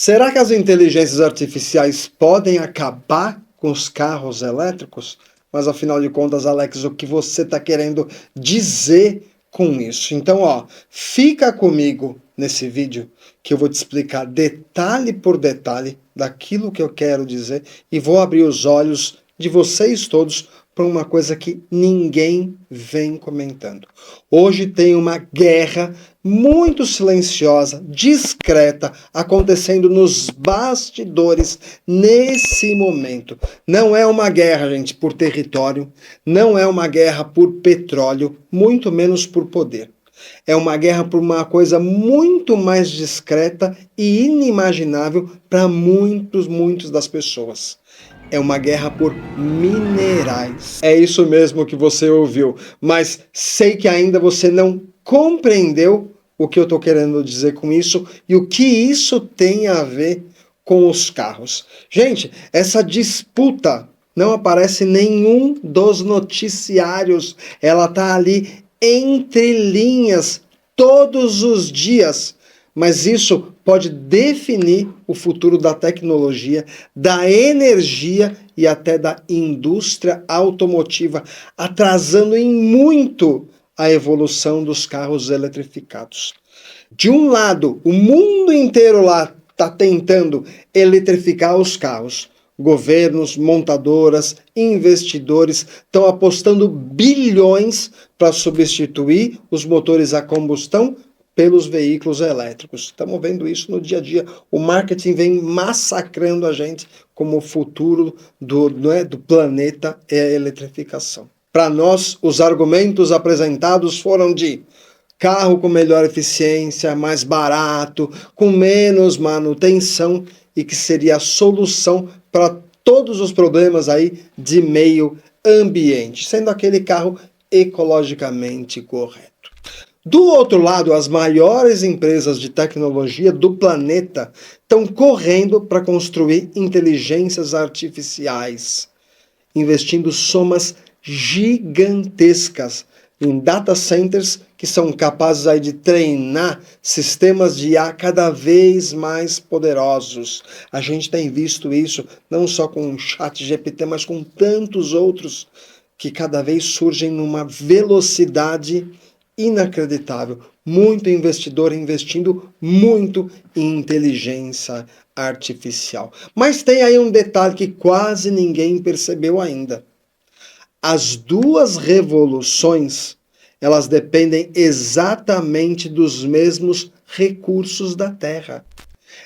Será que as inteligências artificiais podem acabar com os carros elétricos? Mas afinal de contas, Alex, o que você está querendo dizer com isso? Então, fica comigo nesse vídeo que eu vou te explicar detalhe por detalhe daquilo que eu quero dizer e vou abrir os olhos de vocês todos para uma coisa que ninguém vem comentando. Hoje tem uma guerra muito silenciosa, discreta, acontecendo nos bastidores nesse momento. Não é uma guerra, gente, por território, não é uma guerra por petróleo, muito menos por poder. É uma guerra por uma coisa muito mais discreta e inimaginável para muitos das pessoas. É uma guerra por minerais. É isso mesmo que você ouviu, mas sei que ainda você não compreendeu o que eu estou querendo dizer com isso e o que isso tem a ver com os carros. Gente, essa disputa não aparece em nenhum dos noticiários. Ela está ali entre linhas todos os dias. Mas isso pode definir o futuro da tecnologia, da energia e até da indústria automotiva, atrasando em muito a evolução dos carros eletrificados. De um lado, o mundo inteiro lá está tentando eletrificar os carros. Governos, montadoras, investidores estão apostando bilhões para substituir os motores a combustão pelos veículos elétricos. Estamos vendo isso no dia a dia. O marketing vem massacrando a gente como o futuro do planeta é a eletrificação. Para nós, os argumentos apresentados foram de carro com melhor eficiência, mais barato, com menos manutenção e que seria a solução para todos os problemas aí de meio ambiente, sendo aquele carro ecologicamente correto. Do outro lado, as maiores empresas de tecnologia do planeta estão correndo para construir inteligências artificiais, investindo somas gigantescas em data centers que são capazes aí de treinar sistemas de IA cada vez mais poderosos. A gente tem visto isso não só com o ChatGPT, mas com tantos outros que cada vez surgem numa velocidade inacreditável. Muito investidor investindo muito em inteligência artificial. Mas tem aí um detalhe que quase ninguém percebeu ainda. As duas revoluções, elas dependem exatamente dos mesmos recursos da Terra.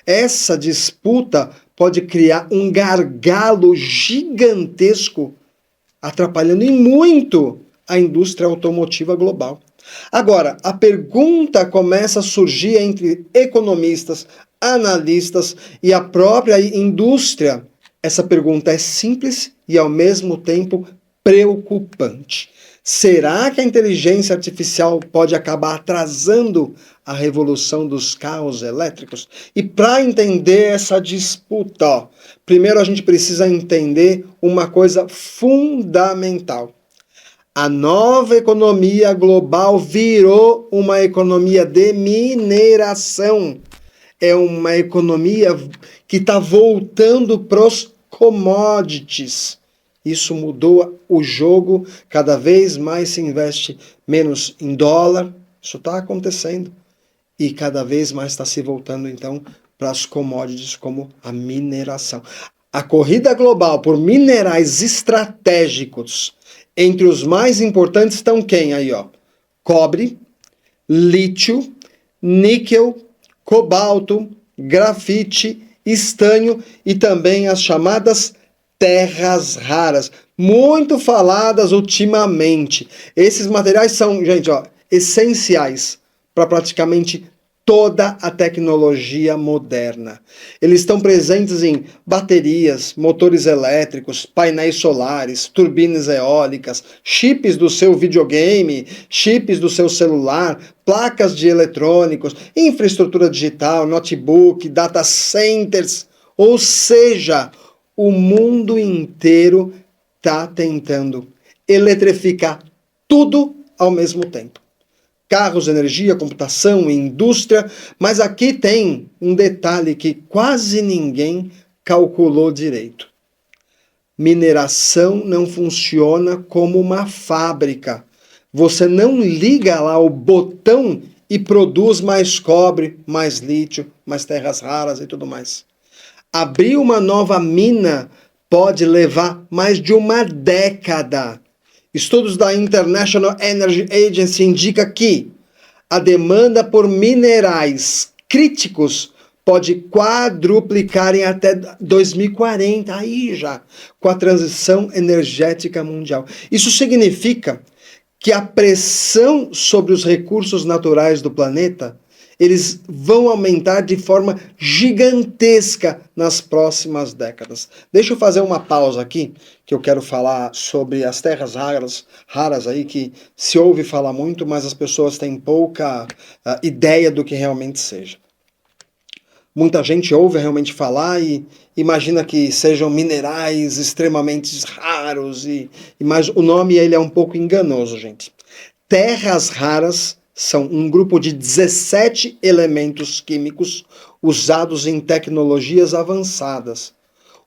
Essa disputa pode criar um gargalo gigantesco, atrapalhando em muito a indústria automotiva global. Agora, a pergunta começa a surgir entre economistas, analistas e a própria indústria. Essa pergunta é simples e, ao mesmo tempo, preocupante. Será que a inteligência artificial pode acabar atrasando a revolução dos carros elétricos? E para entender essa disputa, primeiro a gente precisa entender uma coisa fundamental. A nova economia global virou uma economia de mineração. É uma economia que está voltando para os commodities. Isso mudou o jogo, cada vez mais se investe menos em dólar, isso está acontecendo. E cada vez mais está se voltando, então, para as commodities como a mineração. A corrida global por minerais estratégicos, entre os mais importantes estão quem aí, Cobre, lítio, níquel, cobalto, grafite, estanho e também as chamadas terras raras, muito faladas ultimamente. Esses materiais são, gente, essenciais para praticamente toda a tecnologia moderna. Eles estão presentes em baterias, motores elétricos, painéis solares, turbinas eólicas, chips do seu videogame, chips do seu celular, placas de eletrônicos, infraestrutura digital, notebook, data centers, ou seja, o mundo inteiro está tentando eletrificar tudo ao mesmo tempo. carros, energia, computação, indústria, mas aqui tem um detalhe que quase ninguém calculou direito. Mineração não funciona como uma fábrica. Você não liga lá o botão e produz mais cobre, mais lítio, mais terras raras e tudo mais. Abrir uma nova mina pode levar mais de uma década. Estudos da International Energy Agency indicam que a demanda por minerais críticos pode quadruplicar em até 2040, aí já, com a transição energética mundial. Isso significa que a pressão sobre os recursos naturais do planeta, eles vão aumentar de forma gigantesca nas próximas décadas. Deixa eu fazer uma pausa aqui, que eu quero falar sobre as terras raras aí, que se ouve falar muito, mas as pessoas têm pouca ideia do que realmente seja. Muita gente ouve realmente falar e imagina que sejam minerais extremamente raros, mas o nome ele é um pouco enganoso, gente. Terras raras são um grupo de 17 elementos químicos usados em tecnologias avançadas.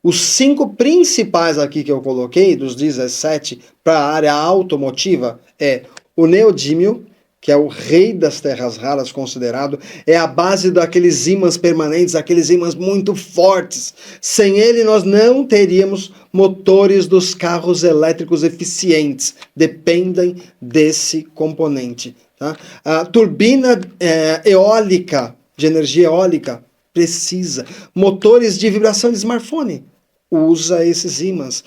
Os 5 principais aqui que eu coloquei, dos 17, para a área automotiva, é o neodímio, que é o rei das terras raras considerado, é a base daqueles ímãs permanentes, aqueles ímãs muito fortes. Sem ele nós não teríamos motores dos carros elétricos eficientes, dependem desse componente. Tá? A turbina eólica, de energia eólica, precisa. Motores de vibração de smartphone, usa esses ímãs.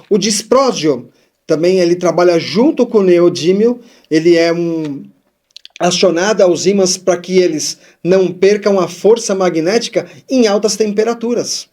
O disprósio, também ele trabalha junto com o neodímio, ele é acionado aos ímãs para que eles não percam a força magnética em altas temperaturas.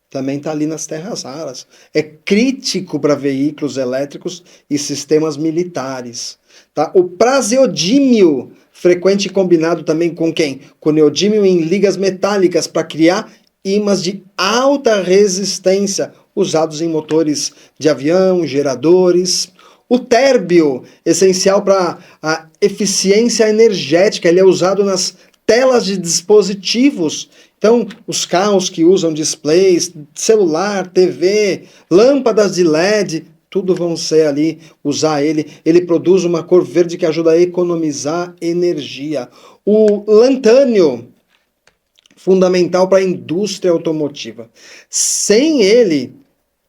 Também está ali nas terras raras. É crítico para veículos elétricos e sistemas militares. Tá? O praseodímio, frequente combinado também com quem? Com o neodímio em ligas metálicas para criar ímãs de alta resistência, usados em motores de avião, geradores. O térbio, essencial para a eficiência energética, ele é usado nas telas de dispositivos. Então, os carros que usam displays, celular, TV, lâmpadas de LED, tudo vão ser ali, usar ele. Ele produz uma cor verde que ajuda a economizar energia. O lantânio, fundamental para a indústria automotiva. Sem ele,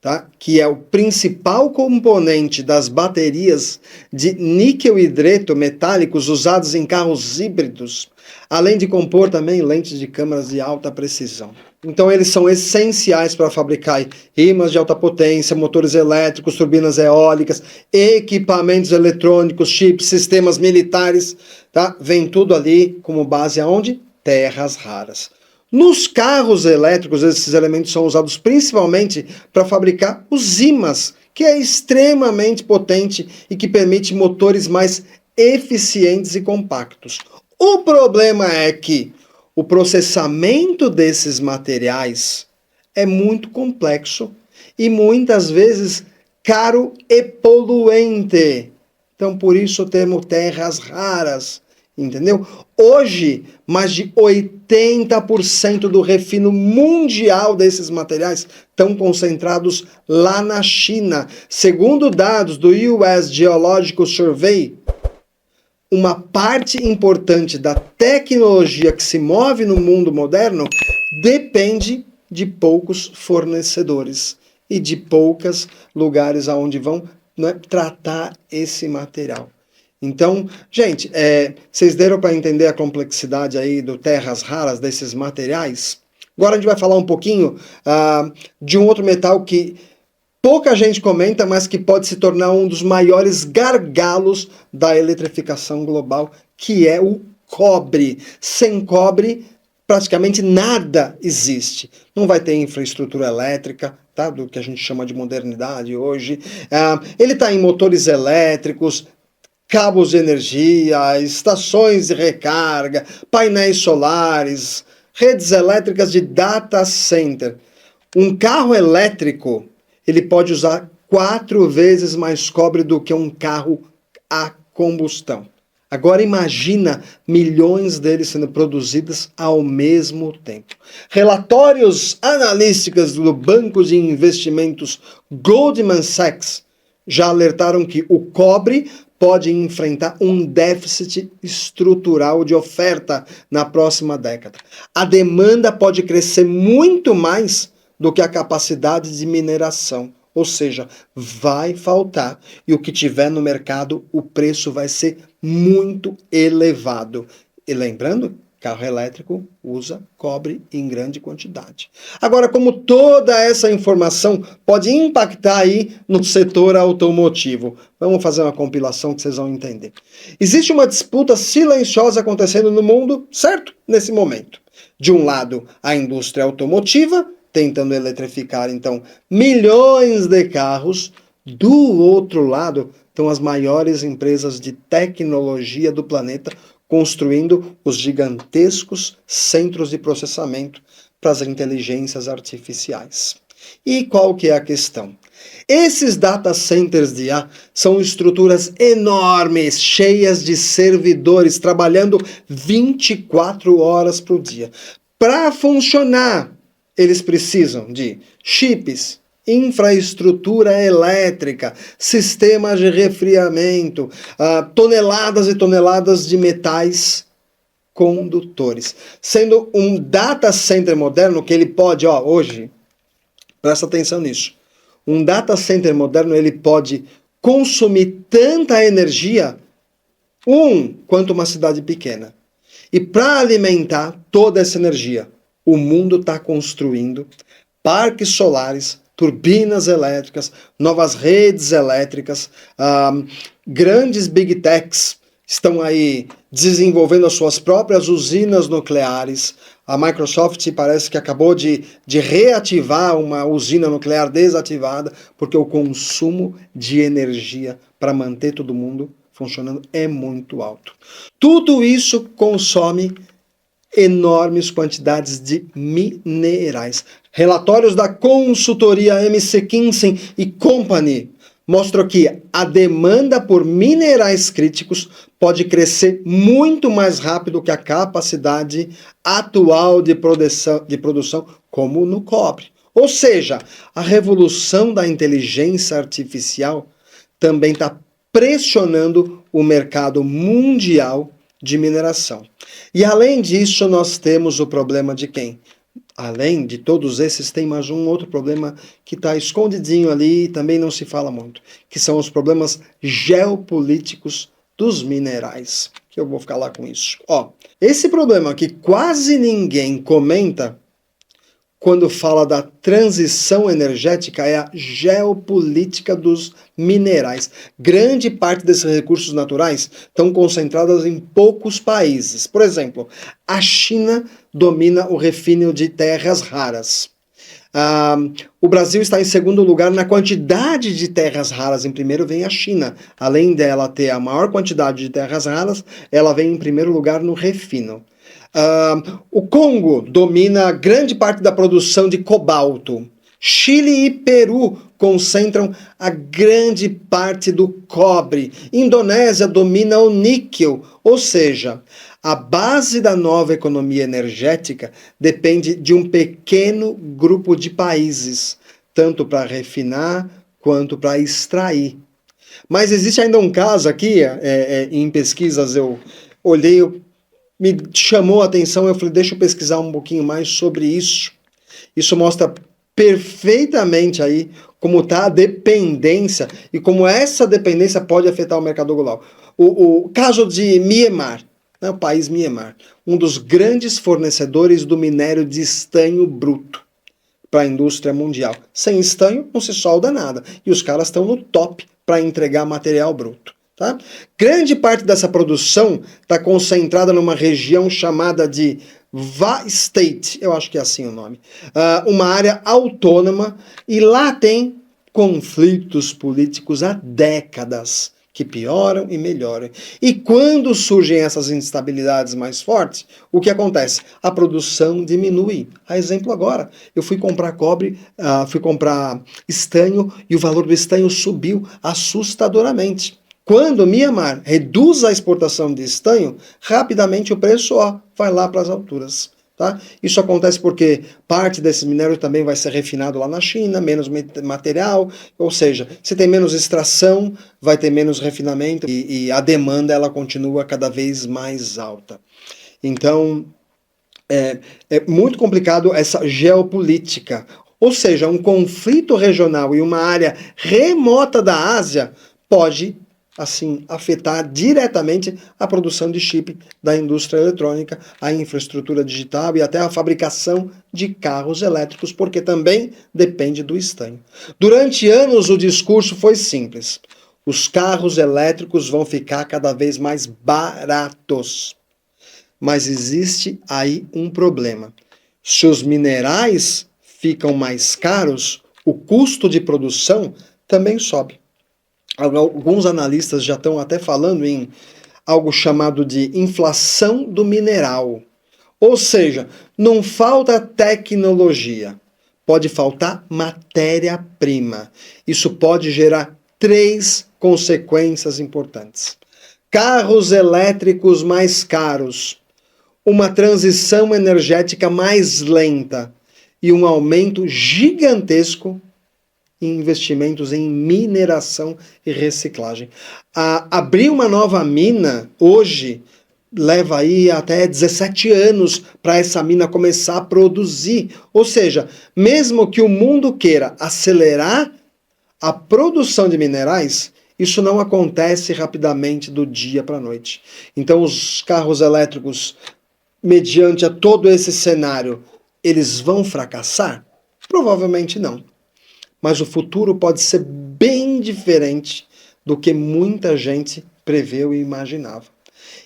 tá, que é o principal componente das baterias de níquel-hidreto metálicos usados em carros híbridos, além de compor também lentes de câmeras de alta precisão. Então eles são essenciais para fabricar ímãs de alta potência, motores elétricos, turbinas eólicas, equipamentos eletrônicos, chips, sistemas militares, tá? Vem tudo ali como base aonde? Terras raras. Nos carros elétricos, esses elementos são usados principalmente para fabricar os ímãs, que é extremamente potente e que permite motores mais eficientes e compactos. O problema é que o processamento desses materiais é muito complexo e muitas vezes caro e poluente. Então, por isso o termo terras raras, entendeu? Hoje, mais de 80% do refino mundial desses materiais estão concentrados lá na China. Segundo dados do US Geological Survey, uma parte importante da tecnologia que se move no mundo moderno depende de poucos fornecedores e de poucos lugares aonde vão, né, tratar esse material. Então, gente, vocês deram para entender a complexidade aí do terras raras, desses materiais? Agora a gente vai falar um pouquinho de um outro metal que pouca gente comenta, mas que pode se tornar um dos maiores gargalos da eletrificação global, que é o cobre. Sem cobre, praticamente nada existe. Não vai ter infraestrutura elétrica, tá? Do que a gente chama de modernidade hoje. Ele está em motores elétricos, cabos de energia, estações de recarga, painéis solares, redes elétricas de data center. Um carro elétrico, ele pode usar 4 vezes mais cobre do que um carro a combustão. Agora imagina milhões deles sendo produzidos ao mesmo tempo. Relatórios analísticos do banco de investimentos Goldman Sachs já alertaram que o cobre pode enfrentar um déficit estrutural de oferta na próxima década. A demanda pode crescer muito mais do que a capacidade de mineração. Ou seja, vai faltar. E o que tiver no mercado, o preço vai ser muito elevado. E lembrando, carro elétrico usa cobre em grande quantidade. Agora, como toda essa informação pode impactar aí no setor automotivo? Vamos fazer uma compilação que vocês vão entender. Existe uma disputa silenciosa acontecendo no mundo, certo? Nesse momento. De um lado, a indústria automotiva, tentando eletrificar, então, milhões de carros. Do outro lado, estão as maiores empresas de tecnologia do planeta construindo os gigantescos centros de processamento para as inteligências artificiais. E qual que é a questão? Esses data centers de IA são estruturas enormes, cheias de servidores, trabalhando 24 horas por dia. Para funcionar, eles precisam de chips, infraestrutura elétrica, sistemas de resfriamento, toneladas e toneladas de metais condutores. Sendo um data center moderno que ele pode, hoje, presta atenção nisso, um data center moderno ele pode consumir tanta energia, quanto uma cidade pequena. E para alimentar toda essa energia, o mundo está construindo parques solares, turbinas elétricas, novas redes elétricas, grandes big techs estão aí desenvolvendo as suas próprias usinas nucleares. A Microsoft parece que acabou de reativar uma usina nuclear desativada, porque o consumo de energia para manter todo mundo funcionando é muito alto. Tudo isso consome enormes quantidades de minerais. Relatórios da consultoria MC Kinsey e Company mostram que a demanda por minerais críticos pode crescer muito mais rápido que a capacidade atual de produção, como no cobre. Ou seja, a revolução da inteligência artificial também está pressionando o mercado mundial de mineração. E além disso, nós temos o problema de quem? Além de todos esses, tem mais um outro problema que está escondidinho ali e também não se fala muito, que são os problemas geopolíticos dos minerais, que eu vou ficar lá com isso. Esse problema que quase ninguém comenta quando fala da transição energética é a geopolítica dos minerais. Grande parte desses recursos naturais estão concentrados em poucos países. Por exemplo, a China domina o refino de terras raras. O Brasil está em segundo lugar na quantidade de terras raras. Em primeiro vem a China. Além dela ter a maior quantidade de terras raras, ela vem em primeiro lugar no refino. O Congo domina grande parte da produção de cobalto. Chile e Peru concentram a grande parte do cobre. Indonésia domina o níquel, ou seja, a base da nova economia energética depende de um pequeno grupo de países, tanto para refinar quanto para extrair. Mas existe ainda um caso aqui, em pesquisas eu olhei, me chamou a atenção, eu falei, deixa eu pesquisar um pouquinho mais sobre isso. Isso mostra perfeitamente aí como está a dependência e como essa dependência pode afetar o mercado global. O caso de Myanmar, o país Myanmar, um dos grandes fornecedores do minério de estanho bruto para a indústria mundial. Sem estanho não se solda nada e os caras estão no top para entregar material bruto. Tá? Grande parte dessa produção está concentrada numa região chamada de Va State, eu acho que é assim o nome, uma área autônoma, e lá tem conflitos políticos há décadas que pioram e melhoram. E quando surgem essas instabilidades mais fortes, o que acontece? A produção diminui. A exemplo agora, eu fui comprar cobre, fui comprar estanho e o valor do estanho subiu assustadoramente. Quando Myanmar reduz a exportação de estanho, rapidamente o preço vai lá para as alturas. Tá? Isso acontece porque parte desse minério também vai ser refinado lá na China, menos material, ou seja, se tem menos extração, vai ter menos refinamento e a demanda ela continua cada vez mais alta. Então, é muito complicado essa geopolítica, ou seja, um conflito regional em uma área remota da Ásia pode assim afetar diretamente a produção de chip da indústria eletrônica, a infraestrutura digital e até a fabricação de carros elétricos, porque também depende do estanho. Durante anos o discurso foi simples: os carros elétricos vão ficar cada vez mais baratos. Mas existe aí um problema. Se os minerais ficam mais caros, o custo de produção também sobe. Alguns analistas já estão até falando em algo chamado de inflação do mineral. Ou seja, não falta tecnologia, pode faltar matéria-prima. Isso pode gerar 3 consequências importantes: carros elétricos mais caros, uma transição energética mais lenta e um aumento gigantesco em investimentos em mineração e reciclagem. Abrir uma nova mina hoje leva aí até 17 anos para essa mina começar a produzir. Ou seja, mesmo que o mundo queira acelerar a produção de minerais, isso não acontece rapidamente do dia para a noite. Então os carros elétricos, mediante a todo esse cenário, eles vão fracassar? Provavelmente não. Mas o futuro pode ser bem diferente do que muita gente preveu e imaginava.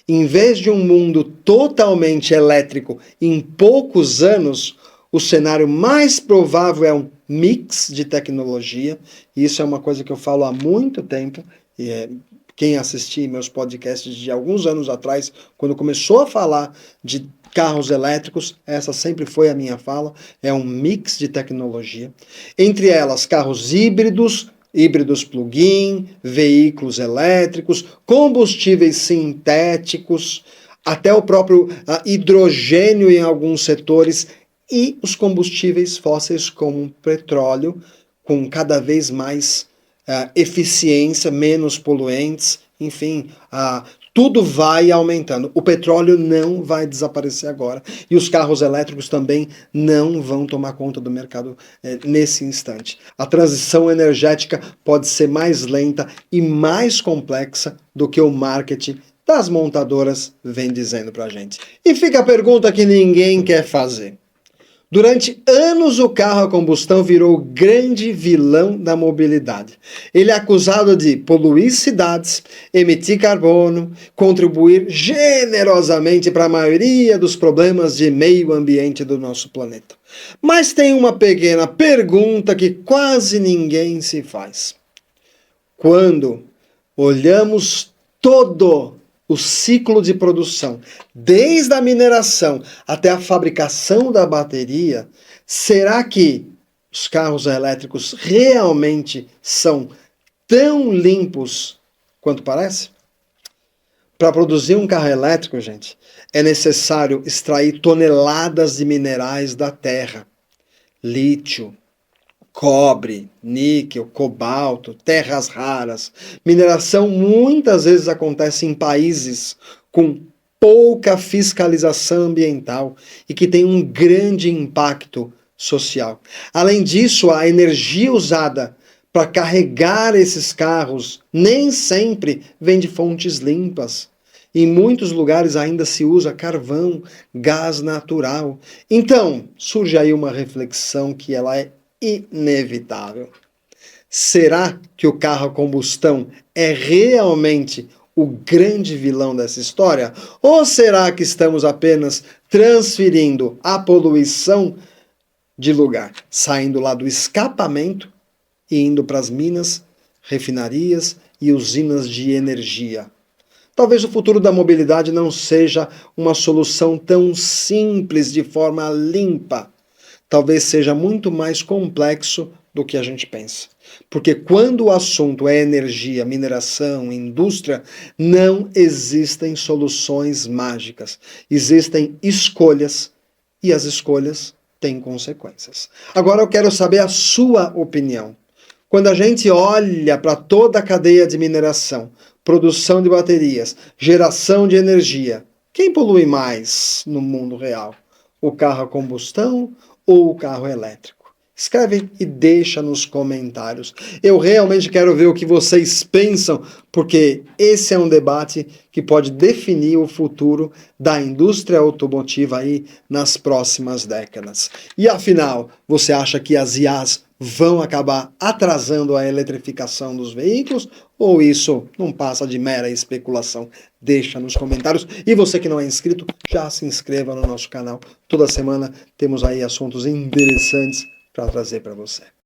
Em vez de um mundo totalmente elétrico em poucos anos, o cenário mais provável é um mix de tecnologia, e isso é uma coisa que eu falo há muito tempo, e quem assistiu meus podcasts de alguns anos atrás, quando começou a falar de carros elétricos, essa sempre foi a minha fala, é um mix de tecnologia. Entre elas, carros híbridos plug-in, veículos elétricos, combustíveis sintéticos, até o próprio hidrogênio em alguns setores e os combustíveis fósseis como o petróleo, com cada vez mais eficiência, menos poluentes, enfim, tudo vai aumentando. O petróleo não vai desaparecer agora e os carros elétricos também não vão tomar conta do mercado nesse instante. A transição energética pode ser mais lenta e mais complexa do que o marketing das montadoras vem dizendo pra gente. E fica a pergunta que ninguém quer fazer. Durante anos, o carro a combustão virou o grande vilão da mobilidade. Ele é acusado de poluir cidades, emitir carbono, contribuir generosamente para a maioria dos problemas de meio ambiente do nosso planeta. Mas tem uma pequena pergunta que quase ninguém se faz. Quando olhamos todo o ciclo de produção, desde a mineração até a fabricação da bateria, será que os carros elétricos realmente são tão limpos quanto parece? Para produzir um carro elétrico, gente, é necessário extrair toneladas de minerais da terra: lítio, cobre, níquel, cobalto, terras raras. Mineração muitas vezes acontece em países com pouca fiscalização ambiental e que tem um grande impacto social. Além disso, a energia usada para carregar esses carros nem sempre vem de fontes limpas. Em muitos lugares ainda se usa carvão, gás natural. Então, surge aí uma reflexão que ela é inevitável. Será que o carro a combustão é realmente o grande vilão dessa história? Ou será que estamos apenas transferindo a poluição de lugar, saindo lá do escapamento e indo para as minas, refinarias e usinas de energia? Talvez o futuro da mobilidade não seja uma solução tão simples de forma limpa. talvez seja muito mais complexo do que a gente pensa. Porque quando o assunto é energia, mineração, indústria, não existem soluções mágicas. Existem escolhas e as escolhas têm consequências. Agora eu quero saber a sua opinião. Quando a gente olha para toda a cadeia de mineração, produção de baterias, geração de energia, quem polui mais no mundo real? O carro a combustão ou o carro elétrico? Escreve e deixa nos comentários. Eu realmente quero ver o que vocês pensam, porque esse é um debate que pode definir o futuro da indústria automotiva aí nas próximas décadas. E afinal, você acha que as IAs vão acabar atrasando a eletrificação dos veículos ou isso não passa de mera especulação? Deixa nos comentários. E você que não é inscrito, já se inscreva no nosso canal. Toda semana temos aí assuntos interessantes para trazer para você.